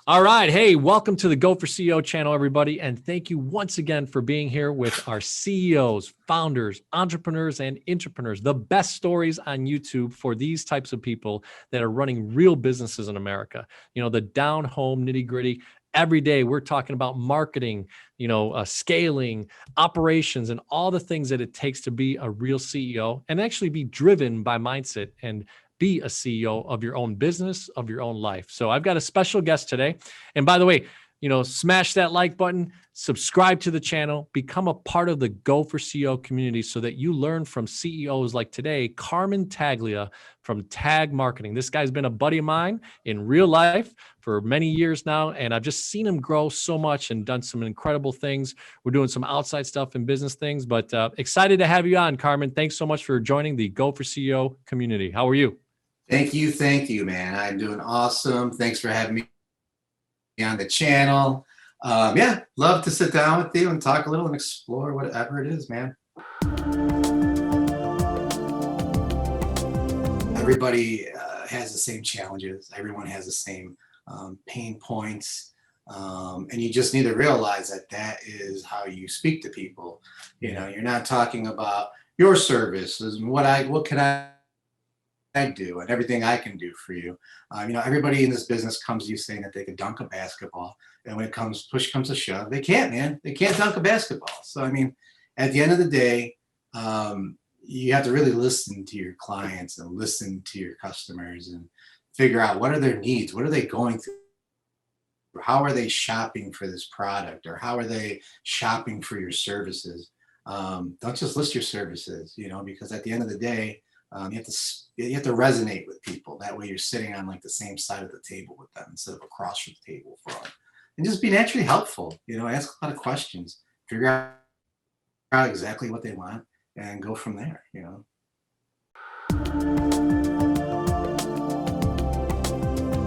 All right. Hey, welcome to the Go4CEO channel, everybody. And thank you once again for being here with our CEOs, founders, entrepreneurs, and intrapreneurs, the best stories on YouTube for these types of people that are running real businesses in America. You know, the down home nitty gritty. Every day we're talking about marketing, scaling, operations, and all the things that it takes to be a real CEO and actually be driven by mindset and be a CEO of your own business, of your own life. So I've got a special guest today. And by the way, smash that like button, subscribe to the channel, become a part of the Go4CEO community so that you learn from CEOs like today, Carmen Taglia from Tag Marketing. This guy's been a buddy of mine in real life for many years now, and I've just seen him grow so much and done some incredible things. We're doing some outside stuff and business things, but excited to have you on, Carmen. Thanks so much for joining the Go4CEO community. How are you? Thank you, man. I'm doing awesome. Thanks for having me on the channel. Love to sit down with you and talk a little and explore whatever it is, man. Everybody has the same challenges. Everyone has the same pain points. And you just need to realize that is how you speak to people. You're not talking about your services and what can I do and everything I can do for you. Everybody in this business comes to you saying that they could dunk a basketball, and when push comes to shove, they can't, man. They can't dunk a basketball. So at the end of the day, you have to really listen to your clients and listen to your customers and figure out what are their needs, what are they going through, how are they shopping for this product, or how are they shopping for your services. Don't just list your services, because at the end of the day, you have to resonate with people. That way you're sitting on like the same side of the table with them instead of across from the table from them. And just be naturally helpful, ask a lot of questions, figure out exactly what they want and go from there,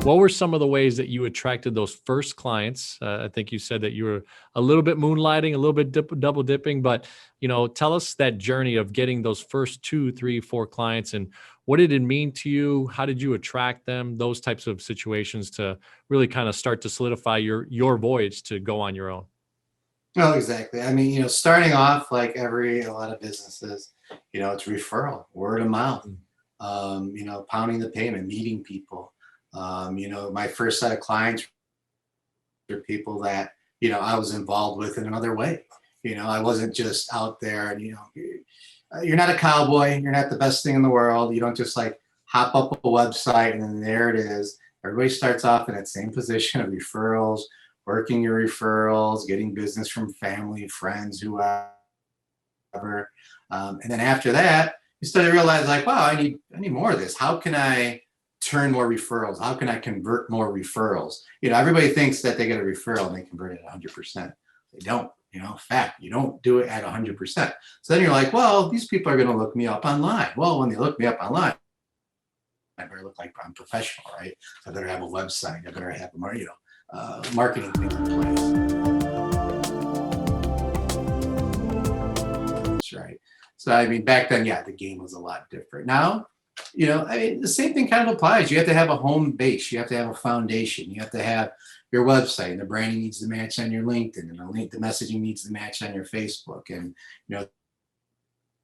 What were some of the ways that you attracted those first clients? I think you said that you were a little bit moonlighting, a little bit double dipping, but tell us that journey of getting those first 2, 3, 4 clients, and what did it mean to you? How did you attract them? Those types of situations to really kind of start to solidify your voyage to go on your own. Well, exactly. Starting off like a lot of businesses, it's referral, word of mouth, pounding the pavement, meeting people. My first set of clients were people that, I was involved with in another way. I wasn't just out there and, you're not a cowboy. You're not the best thing in the world. You don't just like hop up a website and then there it is. Everybody starts off in that same position of referrals, working your referrals, getting business from family, friends, whoever. And then after that, you start to realize like, wow, I need more of this. How can I turn more referrals? How can I convert more referrals? Everybody thinks that they get a referral and they convert it at 100%. They don't. In fact, you don't do it at 100%. So then you're like, well, these people are going to look me up online. Well, when they look me up online, I better look like I'm professional, right? I better have a website. I better have a marketing thing in place. That's right. So back then, the game was a lot different. Now, the same thing kind of applies. You have to have a home base. You have to have a foundation. You have to have your website, and the branding needs to match on your LinkedIn, and the messaging needs to match on your Facebook. And,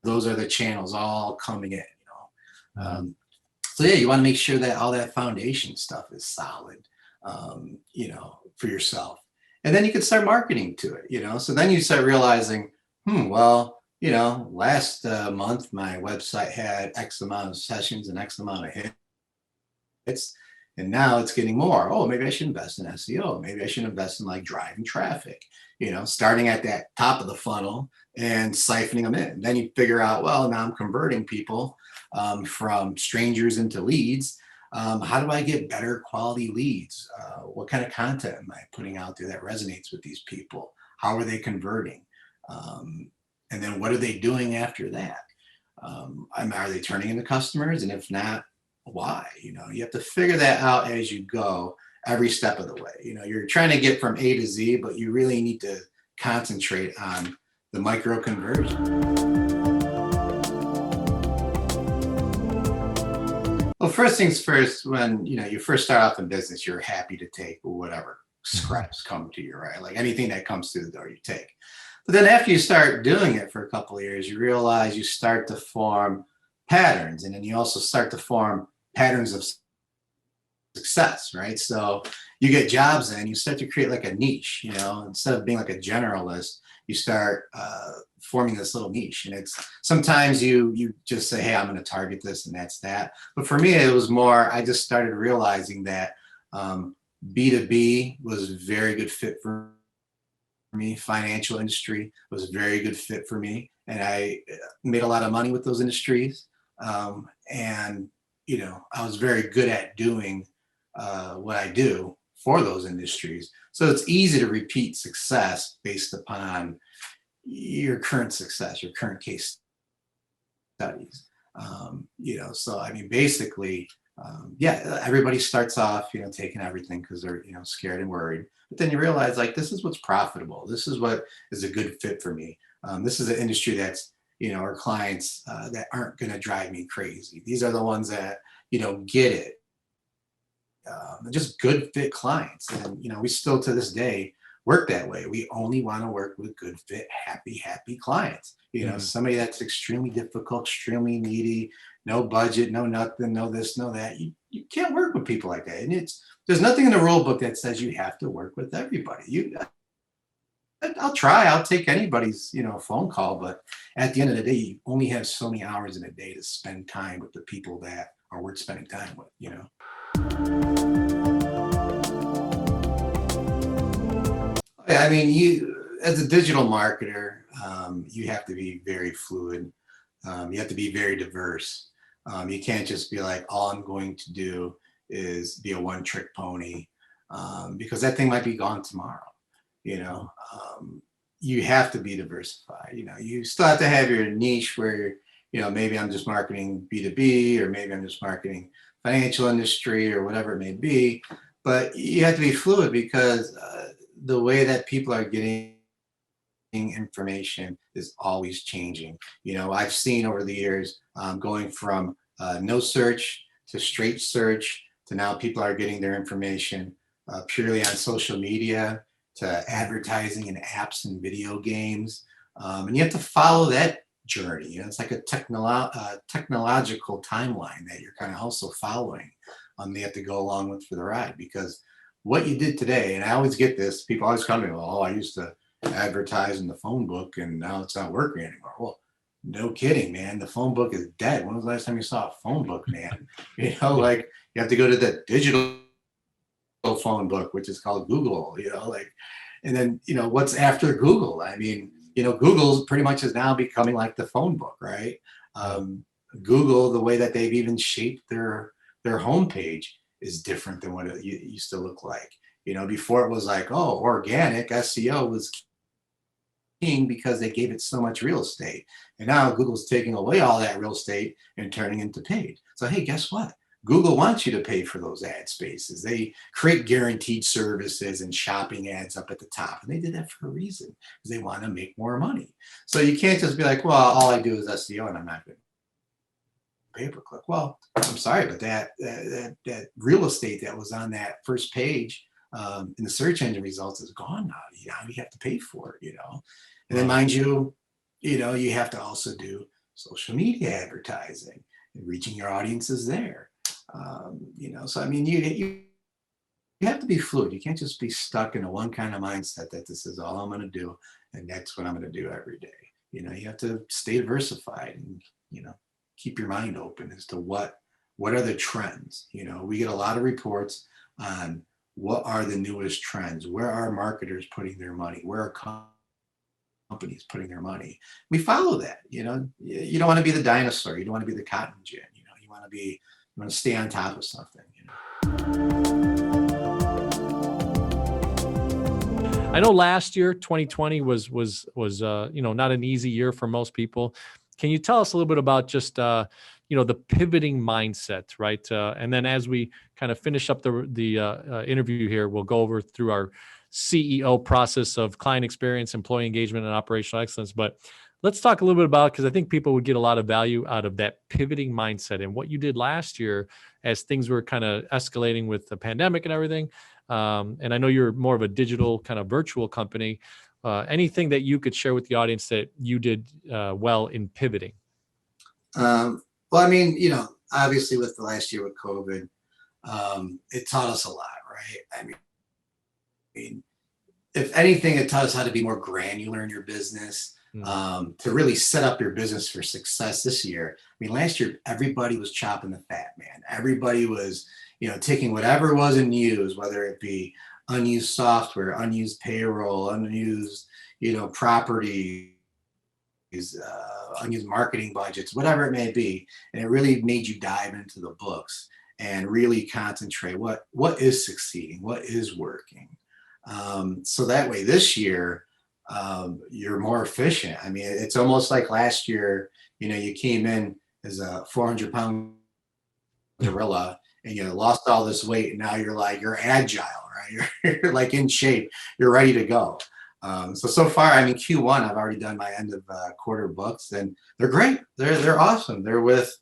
those are the channels all coming in, So you want to make sure that all that foundation stuff is solid, for yourself. And then you can start marketing to it, So then you start realizing, last month my website had X amount of sessions and X amount of hits, and now it's getting more. Oh, maybe I should invest in SEO. Maybe I should invest in like driving traffic, starting at that top of the funnel and siphoning them in. Then you figure out, well, now I'm converting people from strangers into leads. How do I get better quality leads? What kind of content am I putting out there that resonates with these people? How are they converting? And then what are they doing after that? Are they turning into customers? And if not, why? You have to figure that out as you go every step of the way. You're trying to get from A to Z, but you really need to concentrate on the micro conversion. Well, Well, first things first, when you first start off in business, you're happy to take whatever scraps come to you, right? Like anything that comes through the door, you take. But then after you start doing it for a couple of years, you realize you start to form patterns, and then you also start to form patterns of success, right? So you get jobs in, you start to create like a niche, instead of being like a generalist, you start forming this little niche. And it's sometimes you just say, hey, I'm going to target this and that's that. But for me, it was more, I just started realizing that B2B was a very good fit for me. Financial industry was a very good fit for me. And I made a lot of money with those industries. And, I was very good at doing what I do for those industries. So it's easy to repeat success based upon your current success, your current case studies. So I mean, basically, everybody starts off, taking everything because they're, scared and worried. But then you realize, like, this is what's profitable. This is what is a good fit for me. This is an industry that's, our clients that aren't going to drive me crazy. These are the ones that, get it. Just good fit clients. And, we still to this day work that way. We only want to work with good fit, happy clients. Somebody that's extremely difficult, extremely needy, no budget, no nothing, no this, no that. You can't work with people like that. And there's nothing in the rule book that says you have to work with everybody. I'll try. I'll take anybody's, phone call, but at the end of the day, you only have so many hours in a day to spend time with the people that are worth spending time with. I mean, you as a digital marketer, you have to be very fluid. You have to be very diverse. You can't just be like, all I'm going to do is be a one-trick pony, because that thing might be gone tomorrow. You have to be diversified. You still have to have your niche where, maybe I'm just marketing B2B, or maybe I'm just marketing financial industry, or whatever it may be. But you have to be fluid, because the way that people are getting information is always changing. I've seen over the years, going from no search to straight search, to now people are getting their information purely on social media, to advertising in apps and video games. And you have to follow that journey. It's like a technological timeline that you're kind of also following. They have to go along with for the ride, because what you did today, and I always get this, people always come to me, oh, I used to advertise in the phone book and now it's not working anymore. Well, no kidding, man. The phone book is dead. When was the last time you saw a phone book, man? Like, you have to go to the digital phone book, which is called Google, and then, what's after Google? I mean, Google pretty much is now becoming like the phone book, right? Google, the way that they've even shaped their homepage is different than what it used to look like. Before it was like, oh, organic SEO was king because they gave it so much real estate. And now Google's taking away all that real estate and turning into paid. So, hey, guess what? Google wants you to pay for those ad spaces. They create guaranteed services and shopping ads up at the top. And they did that for a reason, because they want to make more money. So you can't just be like, well, all I do is SEO and I'm not going to pay-per-click. Well, I'm sorry, but that real estate that was on that first page in the search engine results is gone now. You have to pay for it, And then mind you, you have to also do social media advertising and reaching your audiences there. So I mean, you have to be fluid. You can't just be stuck in a one kind of mindset that this is all I'm going to do and that's what I'm going to do every day. You have to stay diversified and keep your mind open as to what are the trends. We get a lot of reports on what are the newest trends, where are marketers putting their money, where are companies putting their money. We follow that. You don't want to be the dinosaur. You don't want to be the cotton gin. You want to stay on top of something. I know last year, 2020 was not an easy year for most people. Can you tell us a little bit about just the pivoting mindset, right? And then as we kind of finish up the interview here, we'll go over through our CEO process of client experience, employee engagement, and operational excellence. But let's talk a little bit about, because I think people would get a lot of value out of that pivoting mindset and what you did last year as things were kind of escalating with the pandemic and everything. And I know you're more of a digital kind of virtual company. Anything that you could share with the audience that you did well in pivoting? Well, I mean, obviously with the last year with COVID, it taught us a lot, right? I mean, if anything, it taught us how to be more granular in your business, to really set up your business for success this year. I mean, last year, everybody was chopping the fat, man. Everybody was, taking whatever wasn't used, whether it be unused software, unused payroll, unused, property, unused marketing budgets, whatever it may be. And it really made you dive into the books and really concentrate what is succeeding, what is working. So that way this year, you're more efficient. I mean, it's almost like last year, you came in as a 400-pound gorilla and you lost all this weight, and now you're agile, right? You're like in shape, you're ready to go. So far, I mean, Q1, I've already done my end of quarter books, and they're great. They're awesome. They're with,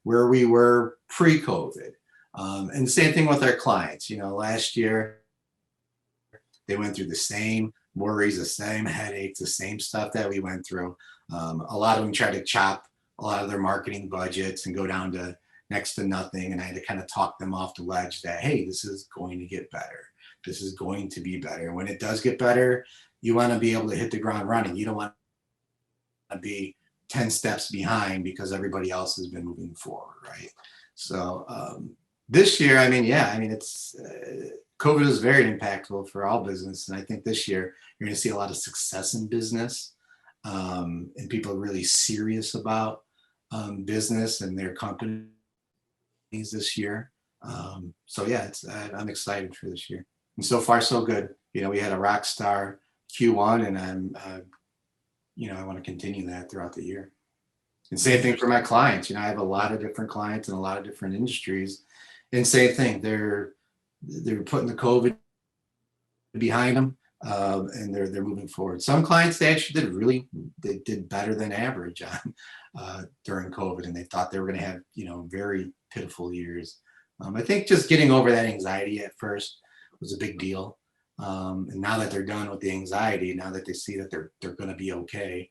where we were pre-COVID. And the same thing with our clients. Last year, they went through the same worries, the same headaches, the same stuff that we went through. A lot of them tried to chop a lot of their marketing budgets and go down to next to nothing. And I had to kind of talk them off the ledge that, hey, this is going to get better. This is going to be better. When it does get better, you want to be able to hit the ground running. You don't want to be 10 steps behind because everybody else has been moving forward, right? So this year, it's COVID is very impactful for all business. And I think this year you're going to see a lot of success in business, and people are really serious about business and their companies this year. So yeah, I'm excited for this year. And so far, so good. We had a rock star Q1, and I want to continue that throughout the year. And same thing for my clients. I have a lot of different clients in a lot of different industries, and same thing. They're putting the COVID behind them, and they're moving forward. Some clients, they actually did better than average on during COVID, and they thought they were going to have very pitiful years. I think just getting over that anxiety at first was a big deal. And now that they're done with the anxiety, now that they see that they're going to be okay,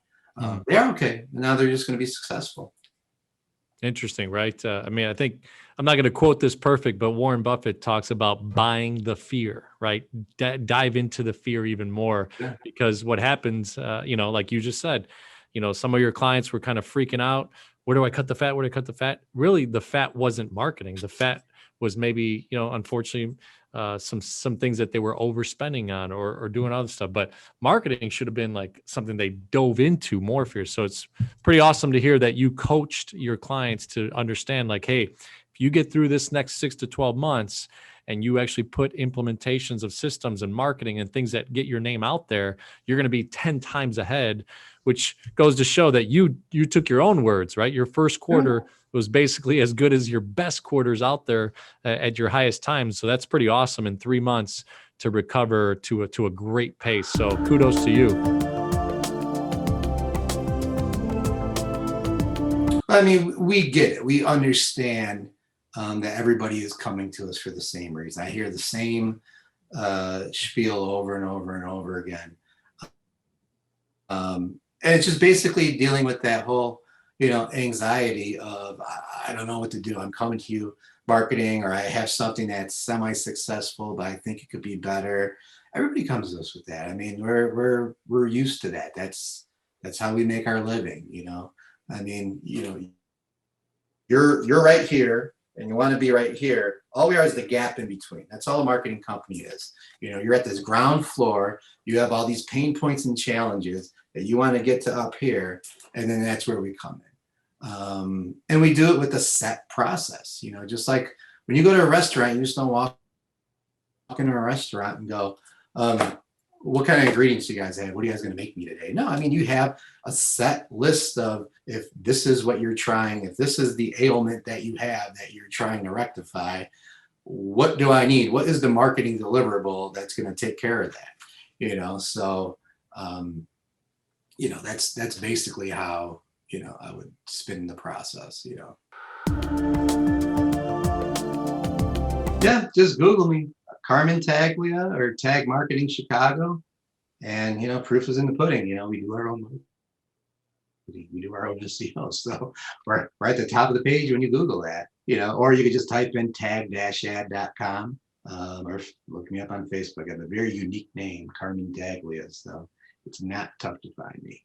they're okay. And now they're just going to be successful. Interesting, right? I think I'm not going to quote this perfect, but Warren Buffett talks about buying the fear, right? Dive into the fear even more, because what happens, like you just said, some of your clients were kind of freaking out. Where do I cut the fat? Where do I cut the fat? Really, the fat wasn't marketing. The fat was maybe, unfortunately, some things that they were overspending on or doing other stuff. But marketing should have been like something they dove into more fierce. So it's pretty awesome to hear that you coached your clients to understand, like, hey, if you get through this next 6 to 12 months and you actually put implementations of systems and marketing and things that get your name out there, you're going to be 10 times ahead, which goes to show that you took your own words, right? Your first quarter was basically as good as your best quarters out there at your highest times. So that's pretty awesome in 3 months to recover to a great pace. So kudos to you. I mean, we get it. We understand that everybody is coming to us for the same reason. I hear the same spiel over and over and over again. And it's just basically dealing with that whole, anxiety of, I don't know what to do. I'm coming to you marketing, or I have something that's semi-successful, but I think it could be better. Everybody comes to us with that. I mean, we're used to that. That's how we make our living, I mean, you're right here and you want to be right here. All we are is the gap in between. That's all a marketing company is. You're at this ground floor. You have all these pain points and challenges that you want to get to up here. And then that's where we come in. And we do it with a set process, just like when you go to a restaurant, you just don't walk into a restaurant and go, what kind of ingredients do you guys have? What are you guys going to make me today? No, I mean, you have a set list of, if this is what you're trying, if this is the ailment that you have that you're trying to rectify, what do I need? What is the marketing deliverable that's going to take care of that? So that's basically how, I would spin the process, Yeah, just Google me, Carmen Taglia or Tag Marketing Chicago. And, proof is in the pudding. We do our own marketing, we do our own SEO. So we're right at the top of the page when you Google that, or you could just type in tag-ad.com, or look me up on Facebook. I have a very unique name, Carmen Taglia. So it's not tough to find me.